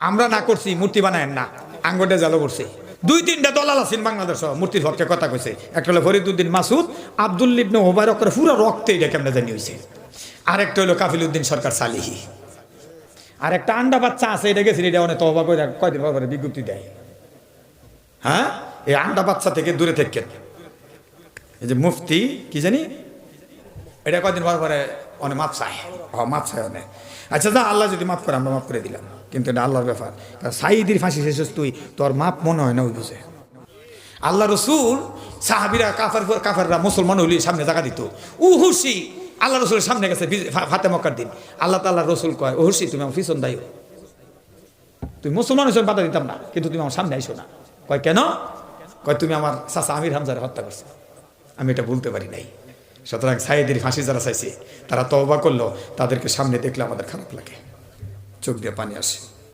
আমরা না করছি মূর্তি বানায়েন না, আঙ্গটে জালো করছে। 2-3টা দলাল আছেন বাংলাদেশ মূর্তির হককে কথা কইছে। একটা হলো ফরিদউদ্দিন মাসুদ, আব্দুল ইবনে ওবায়রকের পুরো রক্তে এটা কেমনে জানি হইছে। আরেকটা হলো কাফিলউদ্দিন সরকার সালিহি। আর একটা আন্ডা বাচ্চা আছে, এটা গেছে, এটা অনেক তওবা করে কয়দিন পরে বিজ্ঞপ্তি দেয়। হ্যাঁ, এই আন্ডা বাচ্চা থেকে দূরে থাকেন। এই যে মুফতি কি জানি, এটা কয়দিন পরে অনেক মাপ চায়, মাপ চায় অনেক। আচ্ছা যা, আল্লাহ যদি মাফ করে আমরা মাফ করে দিলাম, কিন্তু এটা আল্লাহর ব্যাপার। সাইদির ফাঁসি শেষ তুই, তোর মাপ মনে হয় না ওই বুঝে। আল্লাহ রসুল সাহাবিরা কাফাররা মুসলমান হইলে সামনে জায়গা দিত। উহুসি আল্লাহ রসুলের সামনে গেছে ফাতে মক্কার দিন। আল্লাহ তাআলা রসুল কয়, উহুসি তুমি আমার পিছন দায়ী, তুমি মুসলমান হিসেবে বাধা দিতাম না, কিন্তু তুমি আমার সামনে আইসো না। কয় কেন? কয় তুমি আমার চাচা আমির হামজারে হত্যা করছো, আমি এটা বলতে পারি নাই। সুতরাং সাইদের ফাঁসি যারা চাইছে তারা তওবা করলো, তাদেরকে সামনে দেখলে আমাদের খারাপ লাগে, চোখ দিয়ে পানি আসে।